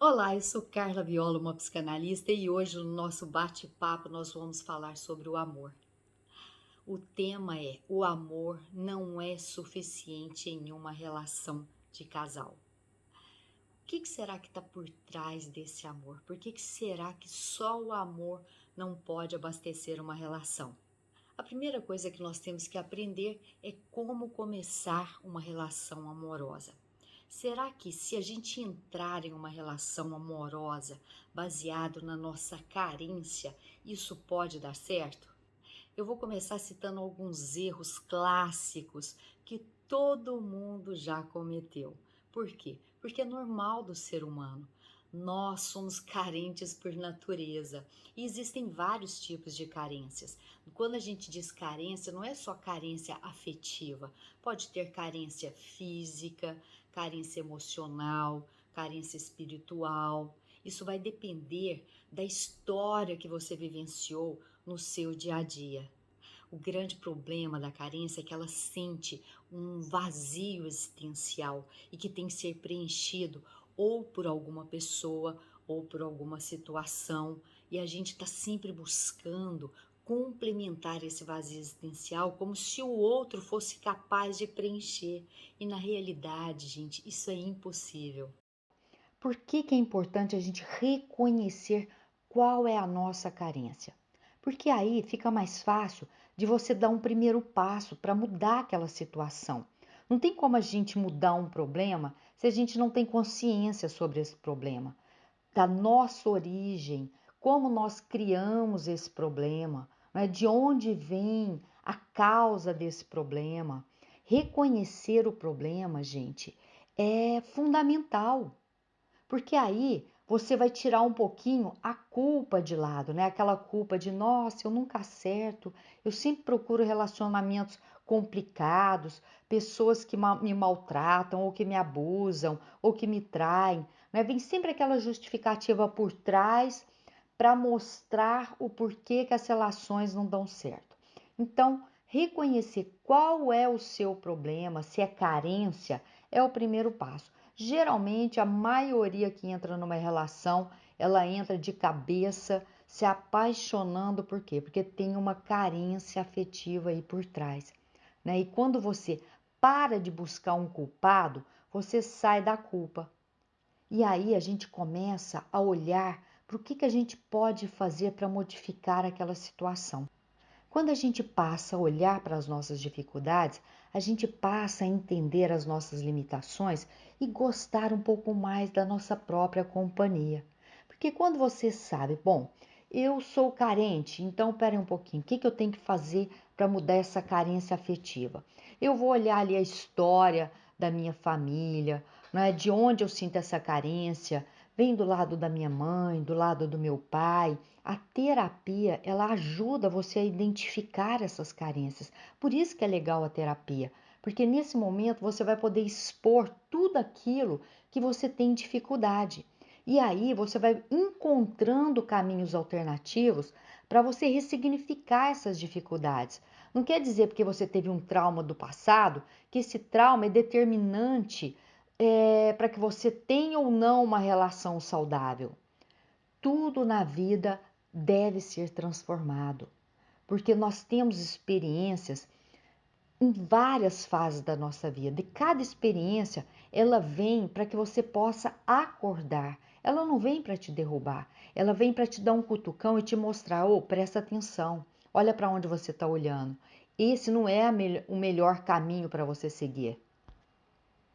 Olá, eu sou Carla Viola, uma psicanalista, e hoje no nosso bate-papo nós vamos falar sobre o amor. O tema é: o amor não é suficiente em uma relação de casal. O que será que está por trás desse amor? Por que será que só o amor não pode abastecer uma relação? A primeira coisa que nós temos que aprender é como começar uma relação amorosa. Será que se a gente entrar em uma relação amorosa baseado na nossa carência, isso pode dar certo? Eu vou começar citando alguns erros clássicos que todo mundo já cometeu. Por quê? Porque é normal do ser humano. Nós somos carentes por natureza e existem vários tipos de carências. Quando a gente diz carência, não é só carência afetiva, pode ter carência física, carência emocional, carência espiritual. Isso vai depender da história que você vivenciou no seu dia a dia. O grande problema da carência é que ela sente um vazio existencial e que tem que ser preenchido ou por alguma pessoa ou por alguma situação, e a gente está sempre buscando complementar esse vazio existencial como se o outro fosse capaz de preencher, e na realidade, gente, isso é impossível. Por que é importante a gente reconhecer qual é a nossa carência? Porque aí fica mais fácil de você dar um primeiro passo para mudar aquela situação. Não tem como a gente mudar um problema se a gente não tem consciência sobre esse problema, da nossa origem, como nós criamos esse problema, né? De onde vem a causa desse problema. Reconhecer o problema, gente, é fundamental. Porque aí você vai tirar um pouquinho a culpa de lado, né? Aquela culpa de, nossa, eu nunca acerto, eu sempre procuro relacionamentos complicados, pessoas que me maltratam, ou que me abusam, ou que me traem, né? Vem sempre aquela justificativa por trás para mostrar o porquê que as relações não dão certo. Então, reconhecer qual é o seu problema, se é carência, é o primeiro passo. Geralmente, a maioria que entra numa relação, ela entra de cabeça, se apaixonando, por quê? Porque tem uma carência afetiva aí por trás, né? E quando você para de buscar um culpado, você sai da culpa. E aí a gente começa a olhar para o que a gente pode fazer para modificar aquela situação. Quando a gente passa a olhar para as nossas dificuldades, a gente passa a entender as nossas limitações e gostar um pouco mais da nossa própria companhia. Porque quando você sabe, bom, eu sou carente, então pera um pouquinho, o que eu tenho que fazer para mudar essa carência afetiva? Eu vou olhar ali a história da minha família, não é? De onde eu sinto essa carência, vem do lado da minha mãe, do lado do meu pai. A terapia, ela ajuda você a identificar essas carências. Por isso que é legal a terapia, porque nesse momento você vai poder expor tudo aquilo que você tem dificuldade. E aí você vai encontrando caminhos alternativos para você ressignificar essas dificuldades. Não quer dizer porque você teve um trauma do passado que esse trauma é determinante para que você tenha ou não uma relação saudável. Tudo na vida deve ser transformado, porque nós temos experiências em várias fases da nossa vida. E cada experiência, ela vem para que você possa acordar. Ela não vem para te derrubar, ela vem para te dar um cutucão e te mostrar, oh, presta atenção, olha para onde você está olhando. Esse não é o melhor caminho para você seguir.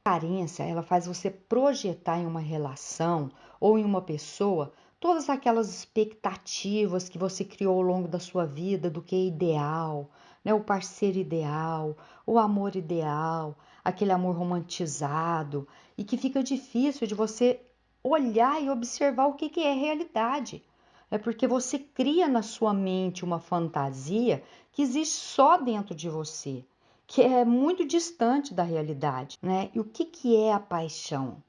A carência, ela faz você projetar em uma relação ou em uma pessoa todas aquelas expectativas que você criou ao longo da sua vida do que é ideal, né? O parceiro ideal, o amor ideal, aquele amor romantizado, e que fica difícil de você olhar e observar o que é realidade. É porque você cria na sua mente uma fantasia que existe só dentro de você, que é muito distante da realidade, né? E o que é a paixão?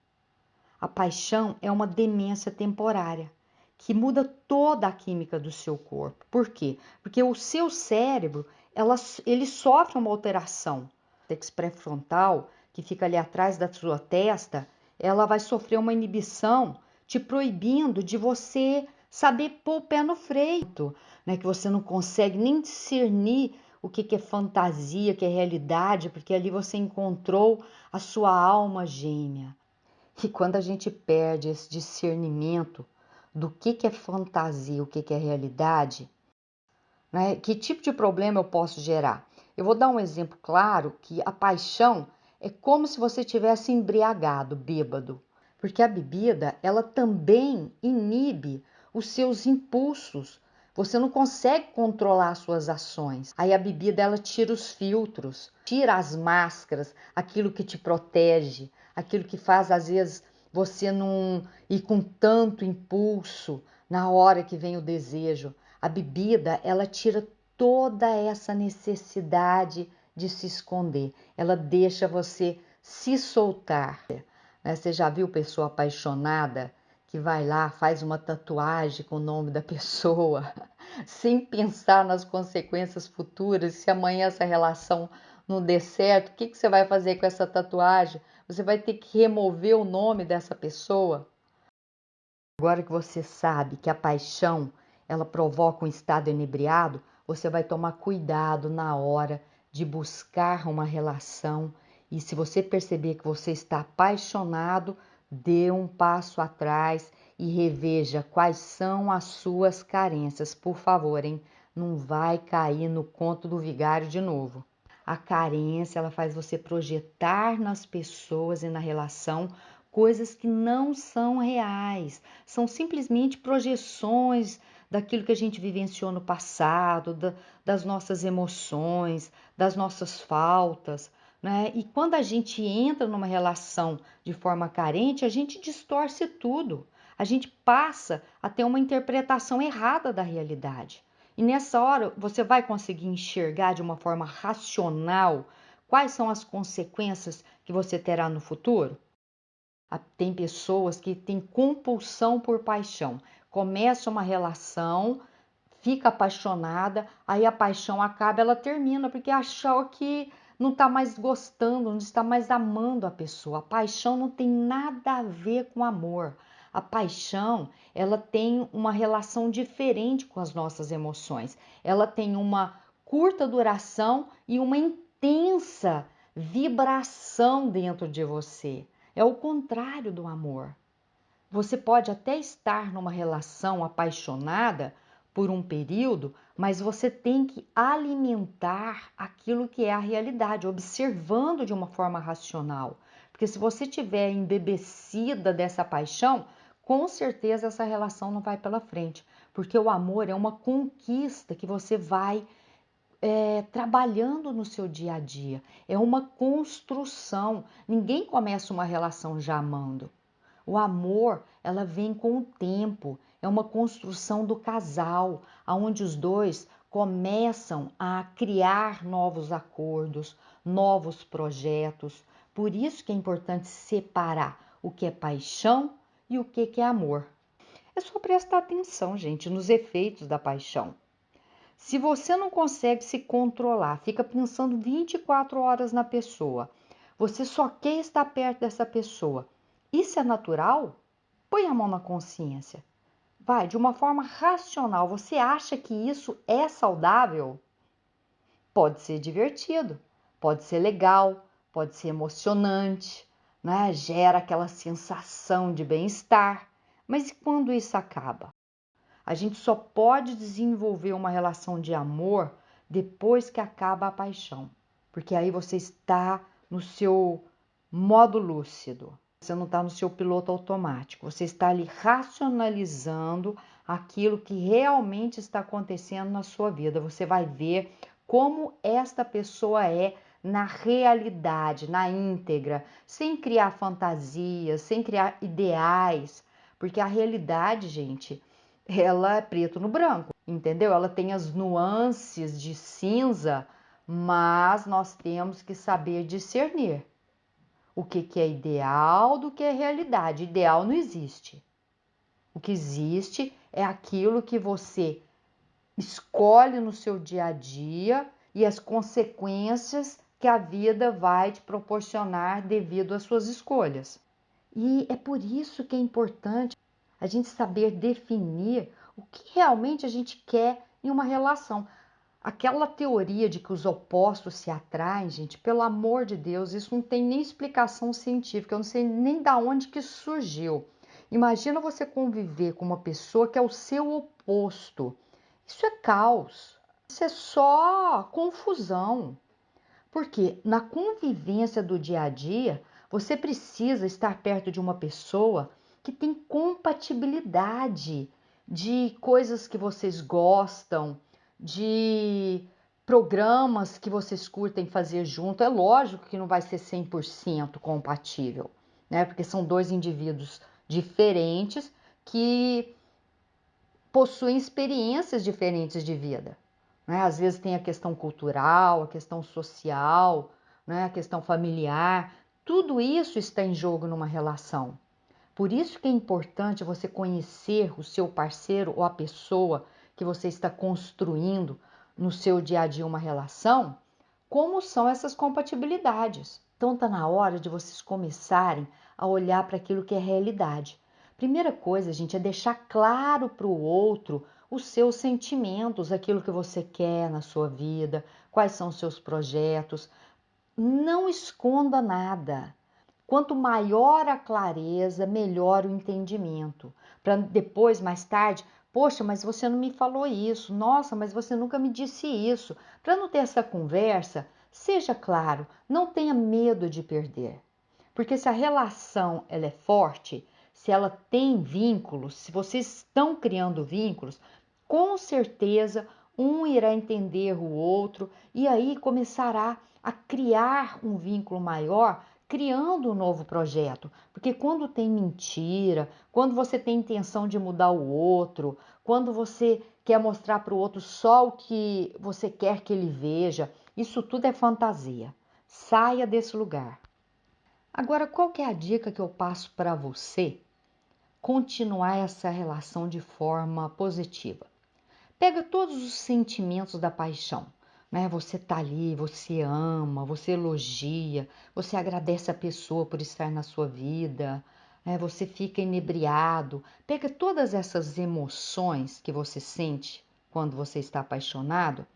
A paixão é uma demência temporária que muda toda a química do seu corpo. Por quê? Porque o seu cérebro, ele sofre uma alteração. O córtex pré-frontal, que fica ali atrás da sua testa, ela vai sofrer uma inibição te proibindo de você saber pôr o pé no freio, né? Que você não consegue nem discernir o que é fantasia, o que é realidade, porque ali você encontrou a sua alma gêmea. E quando a gente perde esse discernimento do que é fantasia, o que é realidade, né? Que tipo de problema eu posso gerar? Eu vou dar um exemplo claro que a paixão é como se você tivesse embriagado, bêbado, porque a bebida ela também inibe os seus impulsos. Você não consegue controlar as suas ações. Aí a bebida ela tira os filtros, tira as máscaras, aquilo que te protege, aquilo que faz às vezes você não ir com tanto impulso na hora que vem o desejo. A bebida, ela tira toda essa necessidade de se esconder. Ela deixa você se soltar. Né? Você já viu pessoa apaixonada que vai lá, faz uma tatuagem com o nome da pessoa, sem pensar nas consequências futuras? Se amanhã essa relação não der certo, o que você vai fazer com essa tatuagem? Você vai ter que remover o nome dessa pessoa? Agora que você sabe que a paixão ela provoca um estado inebriado, você vai tomar cuidado na hora de buscar uma relação. E se você perceber que você está apaixonado, dê um passo atrás e reveja quais são as suas carências. Por favor, hein? Não vai cair no conto do vigário de novo. A carência, ela faz você projetar nas pessoas e na relação coisas que não são reais, são simplesmente projeções daquilo que a gente vivenciou no passado, das nossas emoções, das nossas faltas, né? E quando a gente entra numa relação de forma carente, a gente distorce tudo, a gente passa a ter uma interpretação errada da realidade. E nessa hora você vai conseguir enxergar de uma forma racional quais são as consequências que você terá no futuro? Tem pessoas que têm compulsão por paixão. Começa uma relação, fica apaixonada, aí a paixão acaba, ela termina, porque achou que não está mais gostando, não está mais amando a pessoa. A paixão não tem nada a ver com amor. A paixão, ela tem uma relação diferente com as nossas emoções. Ela tem uma curta duração e uma intensa vibração dentro de você. É o contrário do amor. Você pode até estar numa relação apaixonada por um período, mas você tem que alimentar aquilo que é a realidade, observando de uma forma racional. Porque se você estiver embebecida dessa paixão, com certeza essa relação não vai pela frente. Porque o amor é uma conquista que você vai trabalhando no seu dia a dia. É uma construção. Ninguém começa uma relação já amando. O amor, ela vem com o tempo. É uma construção do casal, onde os dois começam a criar novos acordos, novos projetos. Por isso que é importante separar o que é paixão e o que é amor. É só prestar atenção, gente, nos efeitos da paixão. Se você não consegue se controlar, fica pensando 24 horas na pessoa, você só quer estar perto dessa pessoa, isso é natural? Põe a mão na consciência. Vai, de uma forma racional, você acha que isso é saudável? Pode ser divertido, pode ser legal, pode ser emocionante, né? Gera aquela sensação de bem-estar. Mas e quando isso acaba? A gente só pode desenvolver uma relação de amor depois que acaba a paixão, porque aí você está no seu modo lúcido, você não está no seu piloto automático, você está ali racionalizando aquilo que realmente está acontecendo na sua vida. Você vai ver como esta pessoa é na realidade, na íntegra, sem criar fantasias, sem criar ideais, porque a realidade, gente, ela é preto no branco, entendeu? Ela tem as nuances de cinza, mas nós temos que saber discernir o que é ideal do que é realidade. Ideal não existe. O que existe é aquilo que você escolhe no seu dia a dia e as consequências que a vida vai te proporcionar devido às suas escolhas. E é por isso que é importante a gente saber definir o que realmente a gente quer em uma relação. Aquela teoria de que os opostos se atraem, gente, pelo amor de Deus, isso não tem nem explicação científica, eu não sei nem da onde que isso surgiu. Imagina você conviver com uma pessoa que é o seu oposto. Isso é caos, isso é só confusão. Porque na convivência do dia a dia, você precisa estar perto de uma pessoa que tem compatibilidade de coisas que vocês gostam, de programas que vocês curtem fazer junto. É lógico que não vai ser 100% compatível, né? Porque são dois indivíduos diferentes que possuem experiências diferentes de vida, né? Às vezes tem a questão cultural, a questão social, né? A questão familiar. Tudo isso está em jogo numa relação. Por isso que é importante você conhecer o seu parceiro ou a pessoa que você está construindo no seu dia a dia uma relação, como são essas compatibilidades. Então está na hora de vocês começarem a olhar para aquilo que é realidade. Primeira coisa, gente, é deixar claro para o outro os seus sentimentos, aquilo que você quer na sua vida, quais são os seus projetos. Não esconda nada. Quanto maior a clareza, melhor o entendimento. Para depois, mais tarde, poxa, mas você não me falou isso. Nossa, mas você nunca me disse isso. Para não ter essa conversa, seja claro, não tenha medo de perder. Porque se a relação ela é forte, se ela tem vínculos, se vocês estão criando vínculos, com certeza um irá entender o outro e aí começará a criar um vínculo maior, criando um novo projeto. Porque quando tem mentira, quando você tem intenção de mudar o outro, quando você quer mostrar para o outro só o que você quer que ele veja, isso tudo é fantasia. Saia desse lugar. Agora, qual que é a dica que eu passo para você continuar essa relação de forma positiva? Pega todos os sentimentos da paixão, né? Você tá ali, você ama, você elogia, você agradece a pessoa por estar na sua vida, né? Você fica inebriado. Pega todas essas emoções que você sente quando você está apaixonado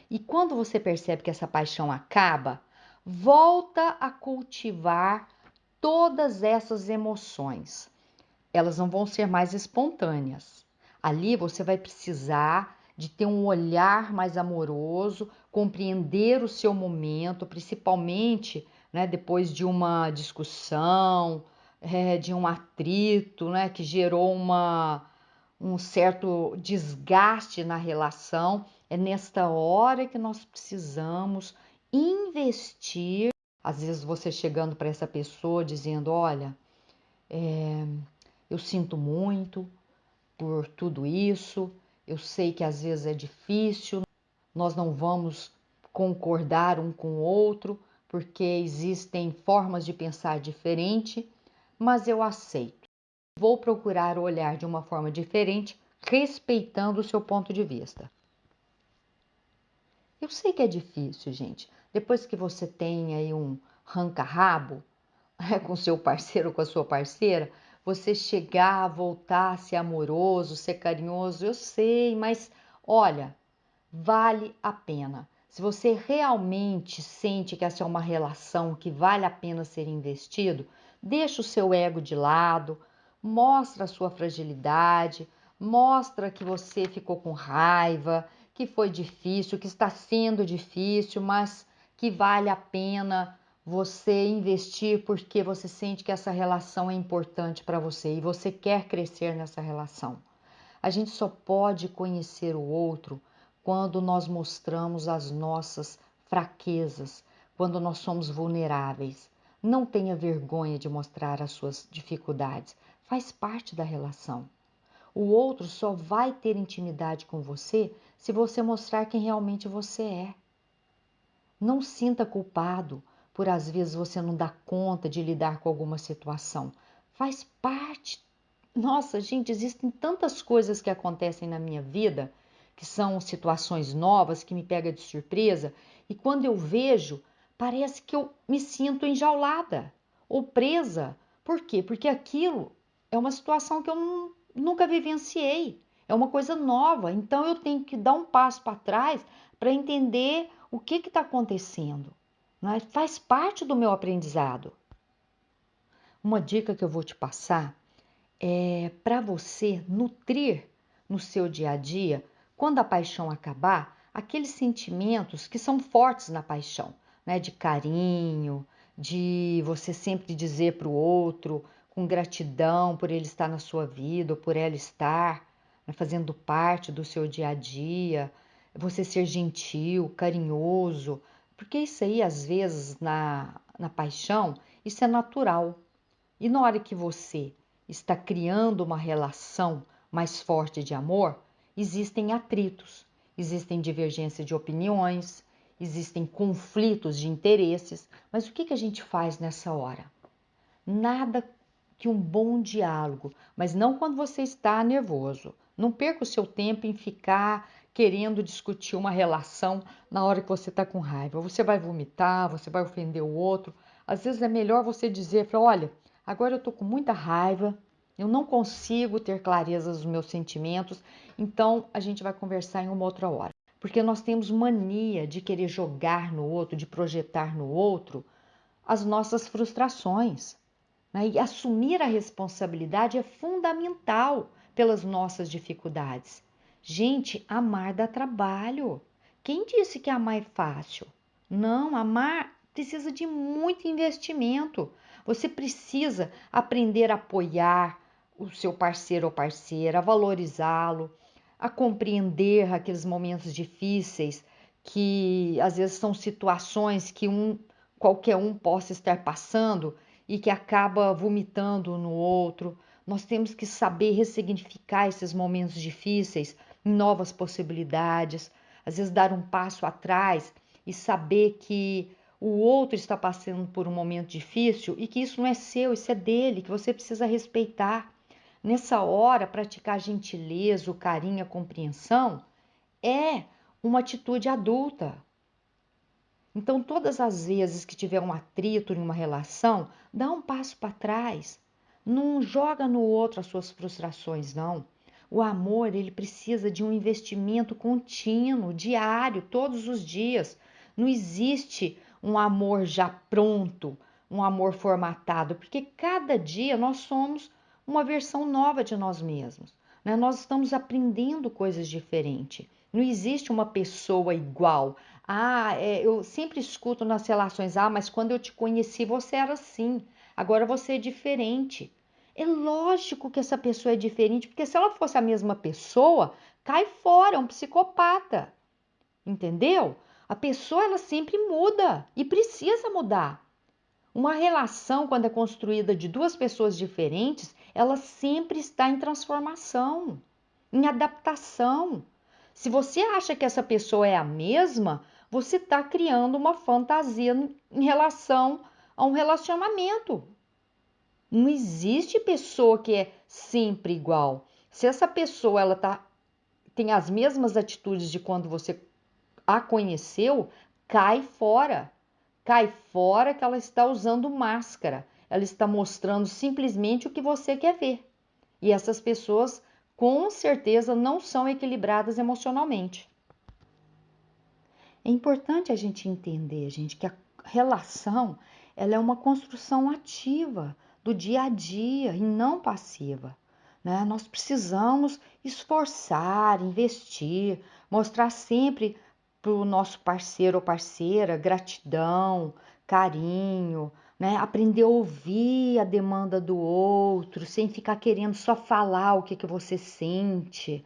e quando você percebe que essa paixão acaba, volta a cultivar todas essas emoções. Elas não vão ser mais espontâneas. Ali você vai precisar de ter um olhar mais amoroso, compreender o seu momento, principalmente, né, depois de uma discussão, de um atrito, né, que gerou um certo desgaste na relação. É nesta hora que nós precisamos investir. Às vezes você chegando para essa pessoa dizendo: olha, eu sinto muito por tudo isso, eu sei que às vezes é difícil, nós não vamos concordar um com o outro, porque existem formas de pensar diferente, mas eu aceito. Vou procurar olhar de uma forma diferente, respeitando o seu ponto de vista. Eu sei que é difícil, gente. Depois que você tem aí um ranca-rabo, com seu parceiro ou com a sua parceira, você chegar, voltar a ser amoroso, ser carinhoso, eu sei, mas olha, vale a pena. Se você realmente sente que essa é uma relação que vale a pena ser investido, deixa o seu ego de lado, mostra a sua fragilidade, mostra que você ficou com raiva, que foi difícil, que está sendo difícil, mas que vale a pena você investir porque você sente que essa relação é importante para você e você quer crescer nessa relação. A gente só pode conhecer o outro quando nós mostramos as nossas fraquezas, quando nós somos vulneráveis. Não tenha vergonha de mostrar as suas dificuldades, faz parte da relação. O outro só vai ter intimidade com você se você mostrar quem realmente você é. Não sinta culpado por às vezes você não dar conta de lidar com alguma situação. Faz parte. Nossa, gente, existem tantas coisas que acontecem na minha vida, que são situações novas que me pega de surpresa, e quando eu vejo, parece que eu me sinto enjaulada ou presa. Por quê? Porque aquilo é uma situação que eu nunca vivenciei, é uma coisa nova, então eu tenho que dar um passo para trás para entender o que está acontecendo, né? Faz parte do meu aprendizado. Uma dica que eu vou te passar é para você nutrir no seu dia a dia, quando a paixão acabar, aqueles sentimentos que são fortes na paixão, né? De carinho, de você sempre dizer para o outro com gratidão por ele estar na sua vida ou por ela estar, né, fazendo parte do seu dia a dia, você ser gentil, carinhoso, porque isso aí às vezes na paixão, isso é natural. E na hora que você está criando uma relação mais forte de amor, existem atritos, existem divergências de opiniões, existem conflitos de interesses. Mas o que a gente faz nessa hora? Nada que um bom diálogo, mas não quando você está nervoso. Não perca o seu tempo em ficar querendo discutir uma relação na hora que você está com raiva. Você vai vomitar, você vai ofender o outro. Às vezes é melhor você dizer, olha, agora eu estou com muita raiva, eu não consigo ter clareza dos meus sentimentos, então a gente vai conversar em uma outra hora. Porque nós temos mania de querer jogar no outro, de projetar no outro as nossas frustrações, né? E assumir a responsabilidade é fundamental pelas nossas dificuldades. Gente, amar dá trabalho. Quem disse que amar é fácil? Não, amar precisa de muito investimento. Você precisa aprender a apoiar o seu parceiro ou parceira, a valorizá-lo, a compreender aqueles momentos difíceis que às vezes são situações que qualquer um possa estar passando e que acaba vomitando no outro. Nós temos que saber ressignificar esses momentos difíceis em novas possibilidades, às vezes dar um passo atrás e saber que o outro está passando por um momento difícil e que isso não é seu, isso é dele, que você precisa respeitar. Nessa hora, praticar a gentileza, o carinho, a compreensão é uma atitude adulta. Então, todas as vezes que tiver um atrito em uma relação, dá um passo para trás. Não joga no outro as suas frustrações, não. O amor, ele precisa de um investimento contínuo, diário, todos os dias. Não existe um amor já pronto, um amor formatado, porque cada dia nós somos uma versão nova de nós mesmos, né? Nós estamos aprendendo coisas diferentes. Não existe uma pessoa igual. Eu sempre escuto nas relações, mas quando eu te conheci você era assim, agora você é diferente. É lógico que essa pessoa é diferente, porque se ela fosse a mesma pessoa, cai fora, é um psicopata, entendeu? A pessoa ela sempre muda e precisa mudar. Uma relação, quando é construída de duas pessoas diferentes, ela sempre está em transformação, em adaptação. Se você acha que essa pessoa é a mesma, você está criando uma fantasia em relação a um relacionamento. Não existe pessoa que é sempre igual. Se essa pessoa tem as mesmas atitudes de quando você a conheceu, cai fora. Cai fora que ela está usando máscara. Ela está mostrando simplesmente o que você quer ver. E essas pessoas com certeza não são equilibradas emocionalmente. É importante a gente entender, gente, que a relação ela é uma construção ativa do dia a dia e não passiva, né? Nós precisamos esforçar, investir, mostrar sempre para o nosso parceiro ou parceira gratidão, carinho, né? Aprender a ouvir a demanda do outro, sem ficar querendo só falar o que você sente.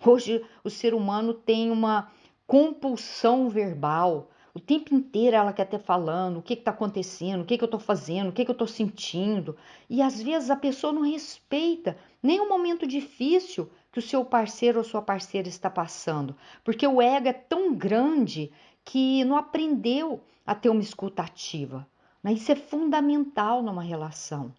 Hoje o ser humano tem uma compulsão verbal. O tempo inteiro ela quer estar falando o que está acontecendo, o que eu estou fazendo, o que eu estou sentindo. E às vezes a pessoa não respeita nem o momento difícil que o seu parceiro ou sua parceira está passando. Porque o ego é tão grande que não aprendeu a ter uma escuta ativa, né? Isso é fundamental numa relação.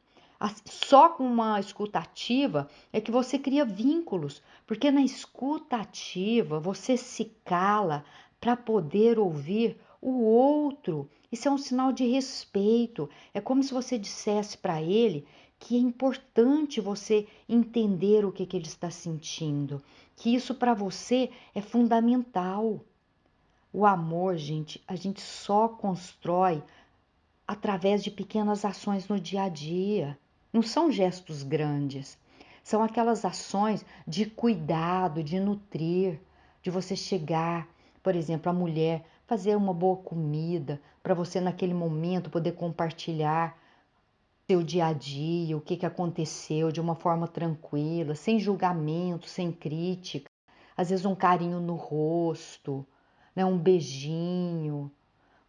Só com uma escuta ativa é que você cria vínculos, porque na escuta ativa você se cala para poder ouvir o outro. Isso é um sinal de respeito. É como se você dissesse para ele que é importante você entender o que ele está sentindo, que isso para você é fundamental. O amor, gente, a gente só constrói através de pequenas ações no dia a dia. Não são gestos grandes, são aquelas ações de cuidado, de nutrir, de você chegar, por exemplo, a mulher fazer uma boa comida para você naquele momento poder compartilhar seu dia a dia, o que aconteceu de uma forma tranquila, sem julgamento, sem crítica. Às vezes um carinho no rosto, né? Um beijinho,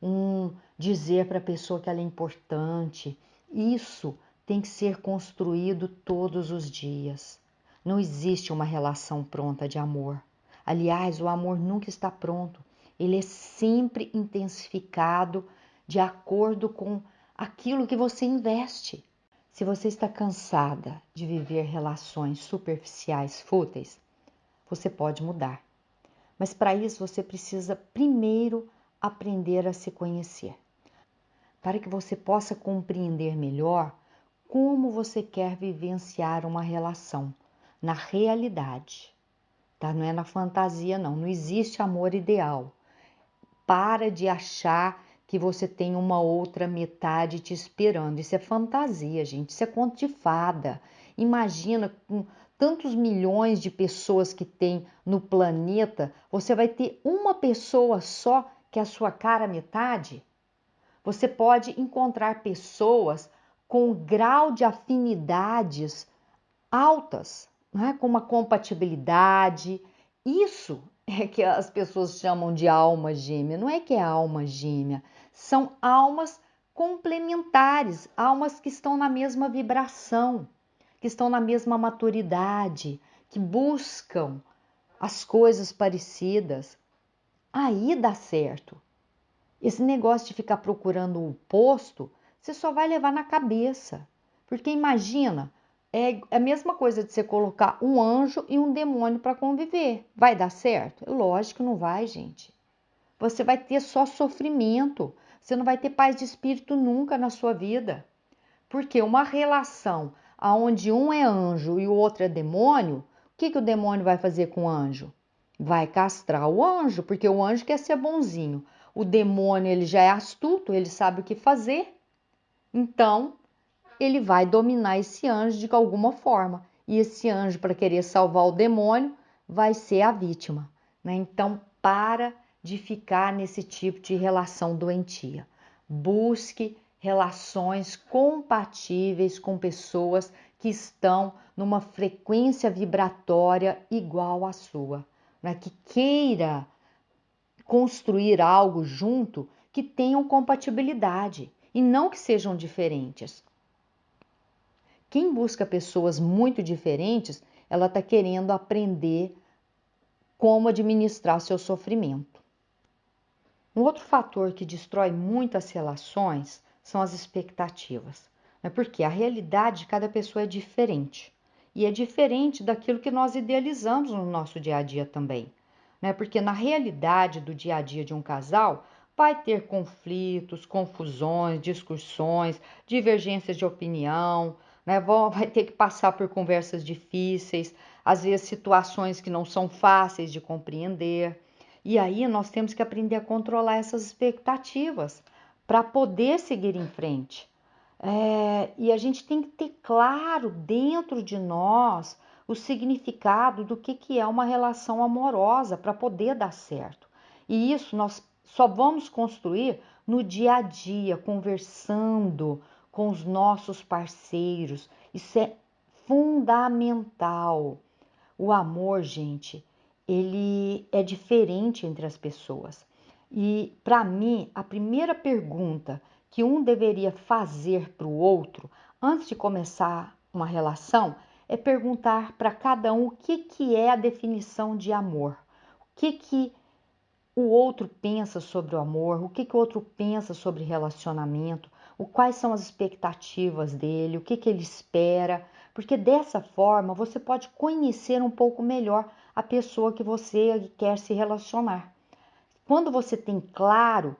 um dizer para a pessoa que ela é importante. Isso tem que ser construído todos os dias. Não existe uma relação pronta de amor. Aliás, o amor nunca está pronto. Ele é sempre intensificado de acordo com aquilo que você investe. Se você está cansada de viver relações superficiais, fúteis, você pode mudar. Mas para isso você precisa primeiro aprender a se conhecer, para que você possa compreender melhor como você quer vivenciar uma relação na realidade, tá? Não é na fantasia, não. Não existe amor ideal. Para de achar que você tem uma outra metade te esperando. Isso é fantasia, gente. Isso é conto de fada. Imagina, com tantos milhões de pessoas que tem no planeta, você vai ter uma pessoa só que é a sua cara metade? Você pode encontrar pessoas com um grau de afinidades altas, né? Com uma compatibilidade. Isso é que as pessoas chamam de alma gêmea. Não é que é alma gêmea, são almas complementares, almas que estão na mesma vibração, que estão na mesma maturidade, que buscam as coisas parecidas. Aí dá certo. Esse negócio de ficar procurando o oposto, você só vai levar na cabeça. Porque imagina, é a mesma coisa de você colocar um anjo e um demônio para conviver. Vai dar certo? Lógico que não vai, gente. Você vai ter só sofrimento. Você não vai ter paz de espírito nunca na sua vida. Porque uma relação onde um é anjo e o outro é demônio, o que o demônio vai fazer com o anjo? Vai castrar o anjo, porque o anjo quer ser bonzinho. O demônio, ele já é astuto, ele sabe o que fazer. Então, ele vai dominar esse anjo de alguma forma. E esse anjo, para querer salvar o demônio, vai ser a vítima, né? Então, para de ficar nesse tipo de relação doentia. Busque relações compatíveis com pessoas que estão numa frequência vibratória igual à sua, né? Que queira construir algo junto que tenham compatibilidade e não que sejam diferentes. Quem busca pessoas muito diferentes, ela está querendo aprender como administrar seu sofrimento. Um outro fator que destrói muitas relações são as expectativas, né? Porque a realidade de cada pessoa é diferente. E é diferente daquilo que nós idealizamos no nosso dia a dia também, né? Porque na realidade do dia a dia de um casal, vai ter conflitos, confusões, discussões, divergências de opinião, né? Vai ter que passar por conversas difíceis, às vezes situações que não são fáceis de compreender. E aí nós temos que aprender a controlar essas expectativas para poder seguir em frente. E a gente tem que ter claro dentro de nós o significado do que é uma relação amorosa para poder dar certo. E isso nós só vamos construir no dia a dia, conversando com os nossos parceiros. Isso é fundamental. O amor, gente, ele é diferente entre as pessoas. E para mim, a primeira pergunta que um deveria fazer para o outro antes de começar uma relação é perguntar para cada um o que é a definição de amor. O que o outro pensa sobre o amor, o que o outro pensa sobre relacionamento, quais são as expectativas dele, o que ele espera, porque dessa forma você pode conhecer um pouco melhor a pessoa que você quer se relacionar. Quando você tem claro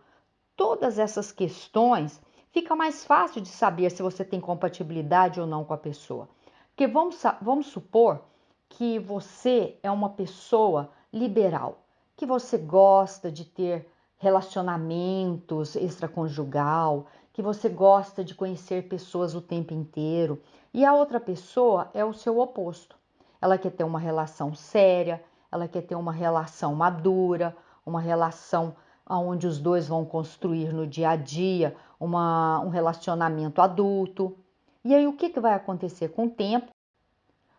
todas essas questões, fica mais fácil de saber se você tem compatibilidade ou não com a pessoa. Porque vamos supor que você é uma pessoa liberal, que você gosta de ter relacionamentos extraconjugal, que você gosta de conhecer pessoas o tempo inteiro, e a outra pessoa é o seu oposto. Ela quer ter uma relação séria, ela quer ter uma relação madura, uma relação onde os dois vão construir no dia a dia um relacionamento adulto. E aí o que vai acontecer com o tempo?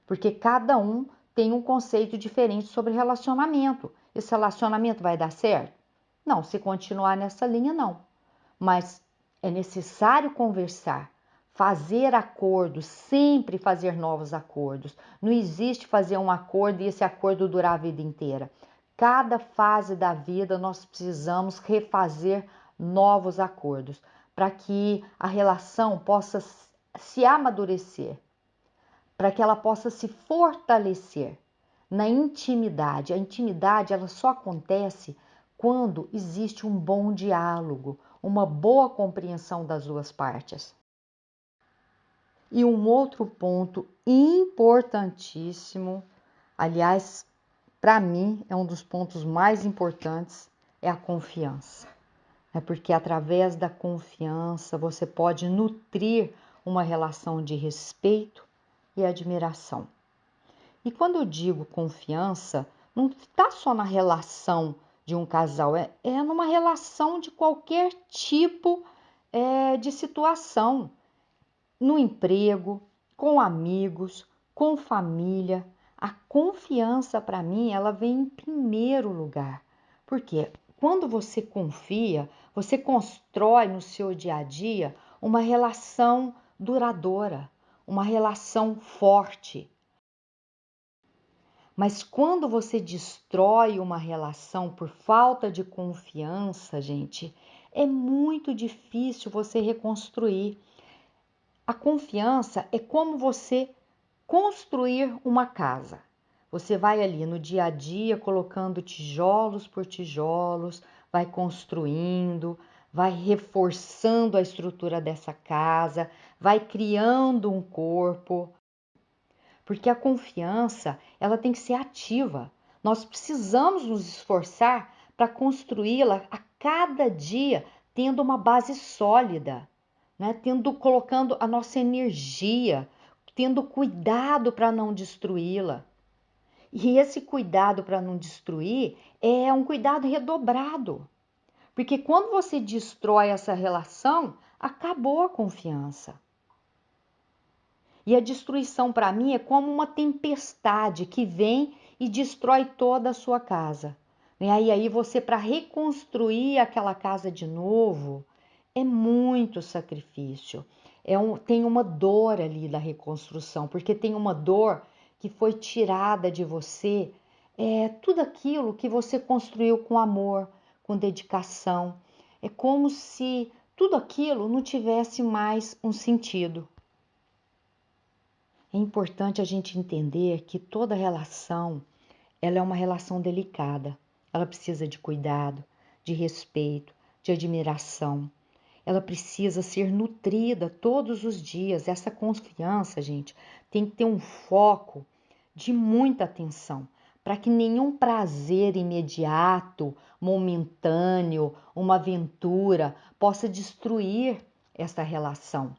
Porque cada um tem um conceito diferente sobre relacionamento. Esse relacionamento vai dar certo? Não, se continuar nessa linha, não. Mas é necessário conversar, fazer acordos, sempre fazer novos acordos. Não existe fazer um acordo e esse acordo durar a vida inteira. Cada fase da vida nós precisamos refazer novos acordos para que a relação possa se amadurecer, para que ela possa se fortalecer na intimidade. A intimidade ela só acontece quando existe um bom diálogo, uma boa compreensão das duas partes. E um outro ponto importantíssimo, aliás, para mim é um dos pontos mais importantes, é a confiança. É porque através da confiança você pode nutrir uma relação de respeito e admiração. E quando eu digo confiança, não está só na relação de um casal, é numa relação de qualquer tipo de situação. No emprego, com amigos, com família. A confiança, para mim, ela vem em primeiro lugar. Porque quando você confia, você constrói no seu dia a dia uma relação duradoura, uma relação forte. Mas quando você destrói uma relação por falta de confiança, gente, é muito difícil você reconstruir. A confiança é como você construir uma casa. Você vai ali no dia a dia colocando tijolos por tijolos, vai construindo, vai reforçando a estrutura dessa casa, vai criando um corpo. Porque a confiança, ela tem que ser ativa. Nós precisamos nos esforçar para construí-la a cada dia, tendo uma base sólida, né? Colocando a nossa energia, tendo cuidado para não destruí-la. E esse cuidado para não destruir é um cuidado redobrado. Porque quando você destrói essa relação, acabou a confiança. E a destruição para mim é como uma tempestade que vem e destrói toda a sua casa. E aí você, para reconstruir aquela casa de novo, é muito sacrifício. Tem uma dor ali da reconstrução, porque tem uma dor que foi tirada de você, tudo aquilo que você construiu com amor, com dedicação. É como se tudo aquilo não tivesse mais um sentido. É importante a gente entender que toda relação, ela é uma relação delicada. Ela precisa de cuidado, de respeito, de admiração. Ela precisa ser nutrida todos os dias. Essa confiança, gente, tem que ter um foco de muita atenção, para que nenhum prazer imediato, momentâneo, uma aventura possa destruir essa relação.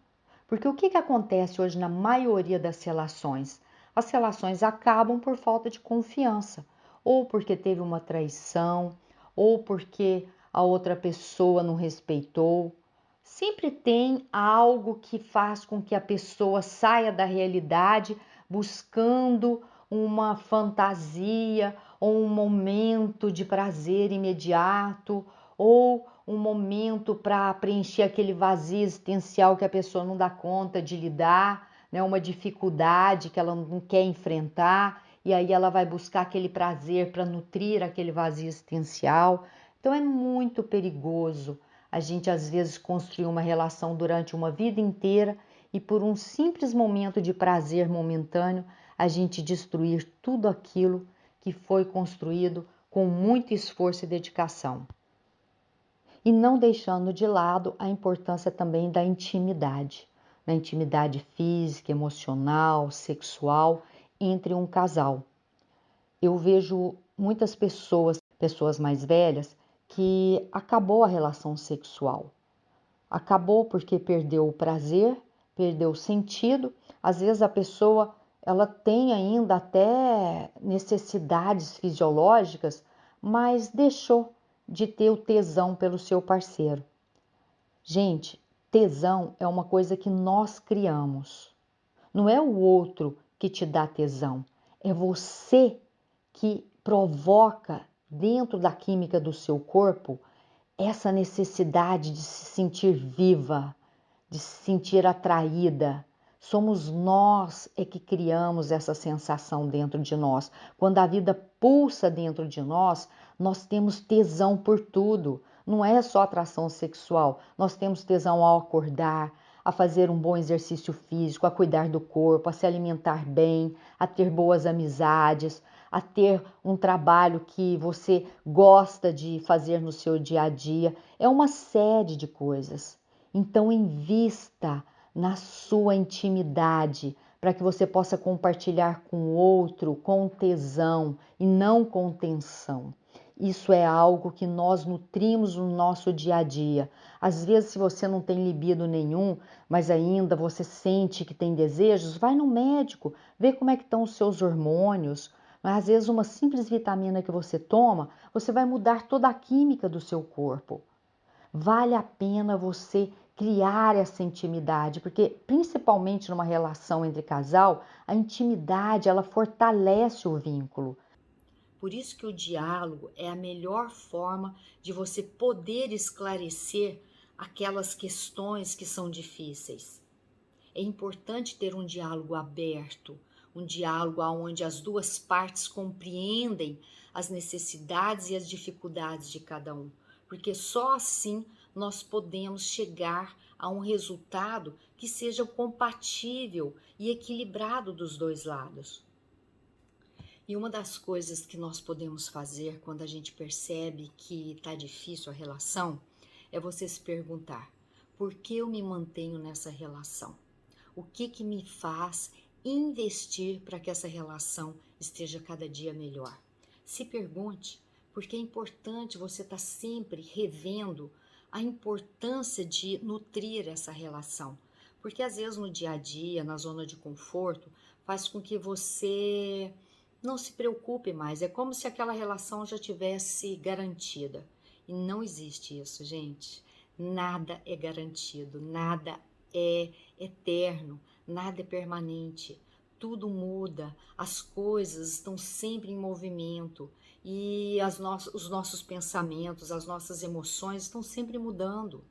Porque o que acontece hoje na maioria das relações? As relações acabam por falta de confiança, ou porque teve uma traição, ou porque a outra pessoa não respeitou. Sempre tem algo que faz com que a pessoa saia da realidade buscando uma fantasia ou um momento de prazer imediato ou um momento para preencher aquele vazio existencial que a pessoa não dá conta de lidar, né? Uma dificuldade que ela não quer enfrentar e aí ela vai buscar aquele prazer para nutrir aquele vazio existencial. Então é muito perigoso a gente às vezes construir uma relação durante uma vida inteira e por um simples momento de prazer momentâneo a gente destruir tudo aquilo que foi construído com muito esforço e dedicação. e não deixando de lado a importância também da intimidade física, emocional, sexual entre um casal. Eu vejo muitas pessoas mais velhas, que acabou a relação sexual. Acabou porque perdeu o prazer, perdeu o sentido. Às vezes a pessoa ela tem ainda até necessidades fisiológicas, mas deixou de ter o tesão pelo seu parceiro. Gente, tesão é uma coisa que nós criamos. Não é o outro que te dá tesão, é você que provoca dentro da química do seu corpo essa necessidade de se sentir viva, de se sentir atraída. Somos nós que criamos essa sensação dentro de nós. Quando a vida pulsa dentro de nós, nós temos tesão por tudo. Não é só atração sexual. Nós temos tesão ao acordar, a fazer um bom exercício físico, a cuidar do corpo, a se alimentar bem, a ter boas amizades, a ter um trabalho que você gosta de fazer no seu dia a dia. É uma série de coisas. Então, invista na sua intimidade para que você possa compartilhar com o outro com tesão e não com tensão. Isso é algo que nós nutrimos no nosso dia a dia. Às vezes, se você não tem libido nenhum, mas ainda você sente que tem desejos, vai no médico, vê como é que estão os seus hormônios. Mas às vezes uma simples vitamina que você toma, você vai mudar toda a química do seu corpo. Vale a pena você criar essa intimidade, porque principalmente numa relação entre casal, a intimidade ela fortalece o vínculo. Por isso que o diálogo é a melhor forma de você poder esclarecer aquelas questões que são difíceis. É importante ter um diálogo aberto, um diálogo onde as duas partes compreendem as necessidades e as dificuldades de cada um, porque só assim nós podemos chegar a um resultado que seja compatível e equilibrado dos dois lados. E uma das coisas que nós podemos fazer quando a gente percebe que está difícil a relação é você se perguntar: por que eu me mantenho nessa relação? O que me faz investir para que essa relação esteja cada dia melhor? Se pergunte, porque é importante você estar sempre revendo a importância de nutrir essa relação. Porque às vezes no dia a dia, na zona de conforto, faz com que você não se preocupe mais. É como se aquela relação já tivesse garantida. E não existe isso, gente. Nada é garantido, nada é eterno, nada é permanente. Tudo muda, as coisas estão sempre em movimento e os nossos pensamentos, as nossas emoções estão sempre mudando.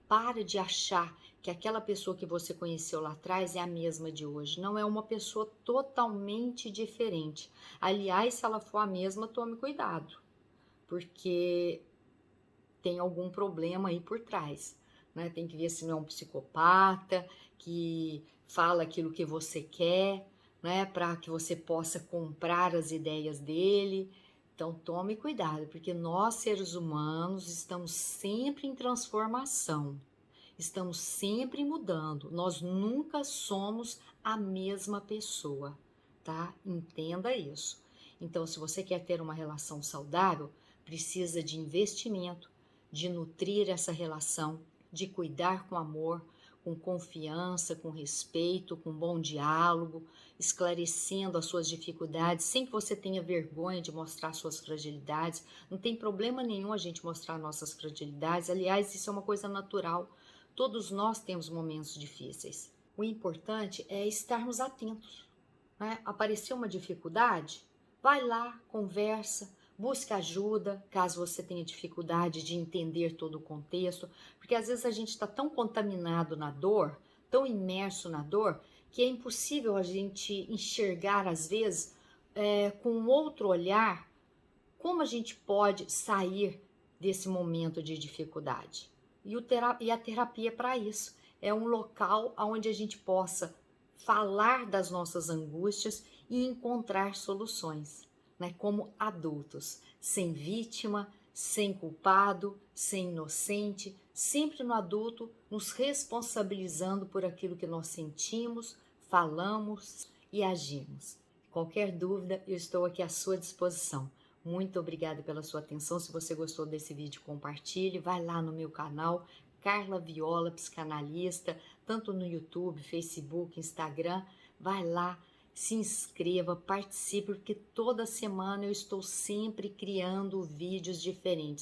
Para de achar que aquela pessoa que você conheceu lá atrás é a mesma de hoje. Não, é uma pessoa totalmente diferente. Aliás, se ela for a mesma, tome cuidado, porque tem algum problema aí por trás, né? Tem que ver se não é um psicopata que fala aquilo que você quer, né? Para que você possa comprar as ideias dele. Então tome cuidado, porque nós seres humanos estamos sempre em transformação. Estamos sempre mudando. Nós nunca somos a mesma pessoa, tá? Entenda isso. Então, se você quer ter uma relação saudável, precisa de investimento, de nutrir essa relação, de cuidar com amor, com confiança, com respeito, com bom diálogo, esclarecendo as suas dificuldades, sem que você tenha vergonha de mostrar suas fragilidades. Não tem problema nenhum a gente mostrar nossas fragilidades. Aliás, isso é uma coisa natural. Todos nós temos momentos difíceis. O importante é estarmos atentos, né? Apareceu uma dificuldade? Vai lá, conversa, busca ajuda, caso você tenha dificuldade de entender todo o contexto, porque às vezes a gente está tão contaminado na dor, tão imerso na dor, que é impossível a gente enxergar, às vezes, com um outro olhar, como a gente pode sair desse momento de dificuldade. E a terapia é para isso. É um local onde a gente possa falar das nossas angústias e encontrar soluções, né? Como adultos, sem vítima, sem culpado, sem inocente, sempre no adulto, nos responsabilizando por aquilo que nós sentimos, falamos e agimos. Qualquer dúvida, eu estou aqui à sua disposição. Muito obrigada pela sua atenção. Se você gostou desse vídeo, compartilhe. Vai lá no meu canal, Carla Viola, psicanalista, tanto no YouTube, Facebook, Instagram. Vai lá, se inscreva, participe, porque toda semana eu estou sempre criando vídeos diferentes.